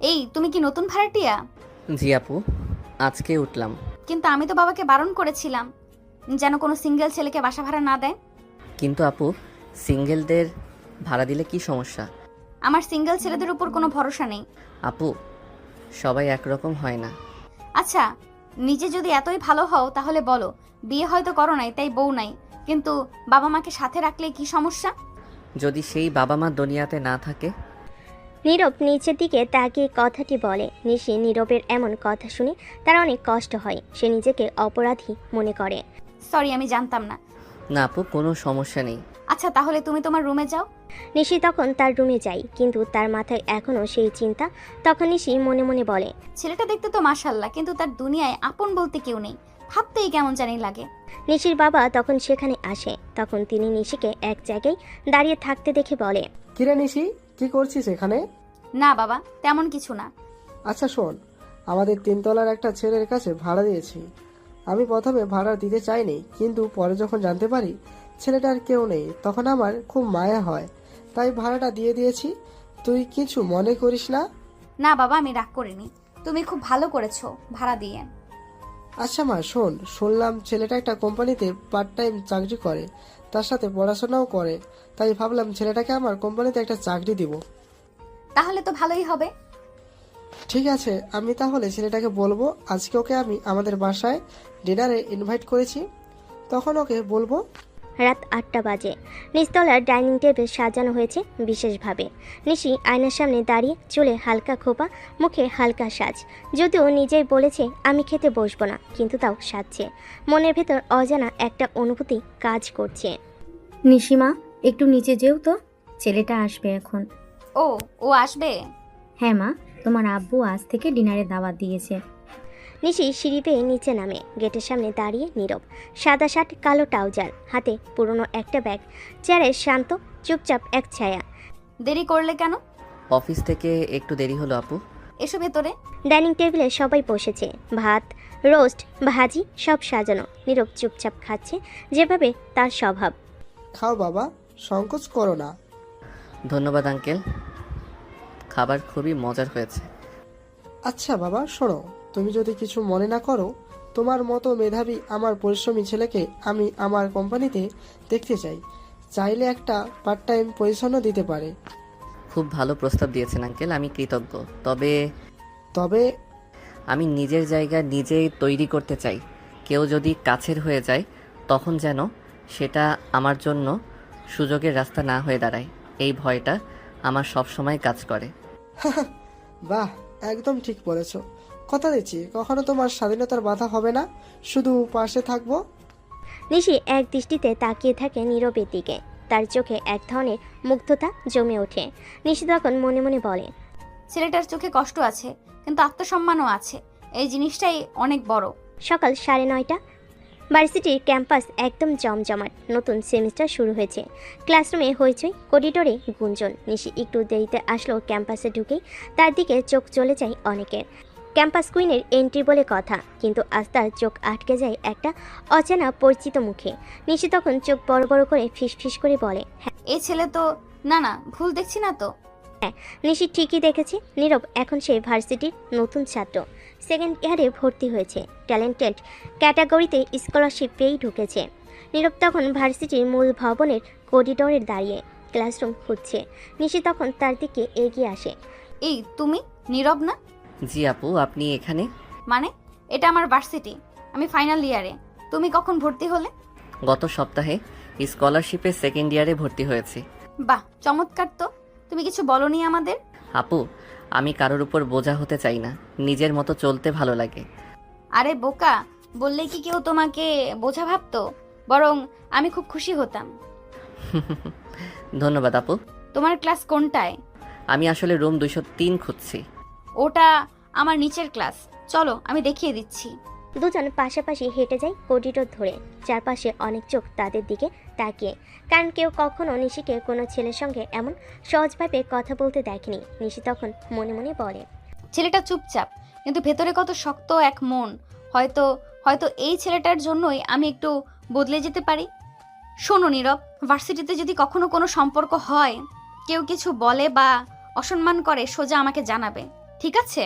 এই, তুমি কি নতুন ভাড়াটিয়া? জি আপু, আজকে উঠলাম। কিন্তু আমি তো বাবাকে বারণ করেছিলাম যেন কোনো সিঙ্গেল ছেলেকে বাসা ভাড়া না দেয়। কিন্তু আপু, সিঙ্গেলদের ভাড়া দিলে কি সমস্যা? আমার সিঙ্গেল ছেলেদের উপর কোনো ভরসা নেই। আপু, সবাই একরকম হয় না। আচ্ছা, নিজে যদি এতই ভালো হও তাহলে বলো, বিয়ে হয়তো করো নাই তাই বউ নাই, কিন্তু বাবা মাকে সাথে রাখলে কি সমস্যা? যদি সেই বাবা মা দুনিয়াতে না থাকে? নীরব নিচের দিকে তাকিয়ে কথাটি বলে। নিশি নীরবের এমন কথা শুনে তার অনেক কষ্ট হয়। সে নিজেকে অপরাধী মনে করে। সরি, আমি জানতাম না। না আপু, কোনো সমস্যা নেই। আচ্ছা, তাহলে তুমি তোমার রুমে যাও। নিশি তখন তার রুমে যায়, কিন্তু তার মাথায় এখনও সেই চিন্তা। তখন নিশি মনে মনে বলে, ছেলেটা দেখতে তো মাশাল্লাহ, কিন্তু তার দুনিয়ায় আপন বলতে কেউ নেই। ভাবতেই কেমন জানি লাগে। নিশির বাবা তখন সেখানে আসে। তখন তিনি নিশিকে এক জায়গায় দাঁড়িয়ে থাকতে দেখে বলে, কিরে নিশি, কি করছিস এখানে? না বাবা, তেমন কিছু না। আচ্ছা শোন, আমাদের তিনতলার একটা ছেলের কাছে ভাড়া দিয়েছি। আমি প্রথমে ভাড়া দিতে চাইনি, কিন্তু পরে যখন জানতে পারি ছেলেটার কেউ নেই, তখন আমার খুব মায়া হয়, তাই ভাড়াটা দিয়ে দিয়েছি। তুই কিছু মনে করিস না? না বাবা, আমি রাগ করিনি। তুমি খুব ভালো করেছো ভাড়া দিয়ে। আচ্ছা মা, শুনলাম ছেলেটা একটা কোম্পানিতে পার্ট টাইম চাকরি করে, তার সাথে পড়াশোনাও করে, তাই ভাবলাম ছেলেটাকে আমার কোম্পানিতে একটা চাকরি দিব। তাহলে তো ভালোই হবে। ঠিক আছে, আমি তাহলে ছেলেটাকে বলবো আজকে ওকে আমি আমাদের বাসায় ডিনারে ইনভাইট করেছি, তখন ওকে বলবো। রাত 8টা বাজে। নিচতলার ডাইনিং টেবিল সাজানো হয়েছে বিশেষভাবে। নিশি আয়নার সামনে দাঁড়িয়ে, চুলে হালকা খোপা, মুখে হালকা সাজ। যদিও নিজেই বলেছে আমি খেতে বসবো না, কিন্তু তাও সাজছে। মনের ভেতর অজানা একটা অনুভূতি কাজ করছে। নিশিমা, একটু নিচে যেও তো, ছেলেটা আসবে এখন। ও ও আসবে? হ্যাঁ মা, তোমার আব্বু আজ থেকে ডিনারে দাওয়াত দিয়েছে। নিশি সিঁড়ি বেয়ে নিচে নামে। গেটের সামনে দাঁড়িয়ে নীরব। সাদা শার্ট, কালো ট্রাউজার, হাতে পুরনো একটা ব্যাগ। চেয়ারে শান্ত, চুপচাপ এক ছায়া। দেরি করলে কেন? অফিস থেকে একটু দেরি হলো আপু। এসো ভেতরে। ডাইনিং টেবিলে সবাই বসেছে। ভাত, রোস্ট, ভাজি সব সাজানো। নীরব চুপচাপ খাচ্ছে, যেভাবে তার স্বভাব। খাও বাবা, সংকোচ করো না। ধন্যবাদ আঙ্কেল, খাবার খুবই মজার হয়েছে। আচ্ছা বাবা শোনো, তুমি যদি কিছু মনে না করো, তোমার মতো মেধাবী আমার পরিশ্রমী ছেলেকে আমি আমার কোম্পানিতে দেখতে চাই। চাইলে একটা পার্ট টাইম পজিশনও দিতে পারে। খুব ভালো প্রস্তাব দিয়েছেন আঙ্কেল, আমি কৃতজ্ঞ। তবে তবে আমি নিজের জায়গা নিজেই তৈরি করতে চাই। কেউ যদি কাছের হয়ে যায়, তখন যেন সেটা আমার জন্য সুযোগের রাস্তা না হয়ে দাঁড়ায়। এই ভয়টা আমার সব সময় কাজ করে। বাহ, একদম ঠিক বলেছ। কথা দিচ্ছি কখনো তোমার স্বাধীনতার বাধা হবে না, শুধু পাশে থাকবো। নিশি এক দৃষ্টিতে তাকিয়ে থাকে নীরবের দিকে। তার চোখে এক ধরনের মুগ্ধতা জমে ওঠে। নিশি তখন মনে মনে বলে, ছেলেটার চোখে কষ্ট আছে, কিন্তু আত্মসম্মানও আছে। এই জিনিসটাই অনেক বড়। সকাল 9:30। ভার্সিটির ক্যাম্পাস একদম জমজমাট। নতুন সেমিস্টার শুরু হয়েছে। ক্লাসরুমে হইচই, করিডোরে গুঞ্জন। নিশি একটু দেরিতে আসলো ক্যাম্পাসে ঢুকেই তার দিকে চোখ চলে যায় অনেকের। ক্যাম্পাস কুইনের এন্ট্রি বলে কথা, কিন্তু আজ তার চোখ আটকে যায় একটা অচেনা পরিচিত মুখে। নিশি তখন চোখ বড় বড় করে ফিসফিস করে বলে, হ্যাঁ। এই ছেলে তো, না না, ভুল দেখছি না তো? নিশি ঠিকই দেখেছে। নীরব এখন সে ভার্সিটির নতুন ছাত্র। সেকেন্ড ইয়ারে ভর্তি হয়েছে। ট্যালেন্টেড ক্যাটাগরিতে স্কলারশিপ পেয়েই ঢুকেছে। নীরব তখন ভার্সিটির মূল ভবনের করিডোরে দাঁড়িয়ে ক্লাসরুম খুঁজছে। নিশি তখন তার দিকে এগিয়ে আসে। এই, তুমি নীরব না? জি আপু, আপনি এখানে? মানে, এটা আমার ভার্সিটি, আমি ফাইনাল ইয়ারে। তুমি কখন ভর্তি হলে? গত সপ্তাহে স্কলারশিপে সেকেন্ড ইয়ারে ভর্তি হয়েছি। বাহ, চমৎকার তো। তুমি কিছু বলনি আমাদের? আপু, আমি কারোর উপর বোঝা হতে চাই না, নিজের মতো চলতে ভালো লাগে। আরে বোকা, বললেই কি কেউ তোমাকে বোঝা ভাবতো? বরং আমি খুব খুশি হতাম। ধন্যবাদ আপু। তোমার ক্লাস কোনটায়? আমি আসলে রুম 203 খুঁজছি। ওটা আমার নিচের ক্লাস। চলো, আমি দেখিয়ে দিচ্ছি। দুজন পাশাপাশি হেঁটে যায় করিডোর ধরে। চারপাশে অনেক চোখ তাদের দিকে তাকিয়ে, কারণ কেউ কখনো নিশিকে কোনো ছেলের সঙ্গে এমন সহজভাবে কথা বলতে দেখেনি। নিশি তখন মনে মনে বলে, ছেলেটা চুপচাপ, কিন্তু ভেতরে কত শক্ত এক মন। হয়তো হয়তো এই ছেলেটার জন্যই আমি একটু বদলে যেতে পারি। শোনো নীরব, ভার্সিটিতে যদি কখনো কোনো সম্পর্ক হয়, কেউ কিছু বলে বা অসম্মান করে, সোজা আমাকে জানাবে। ঠিক আছে?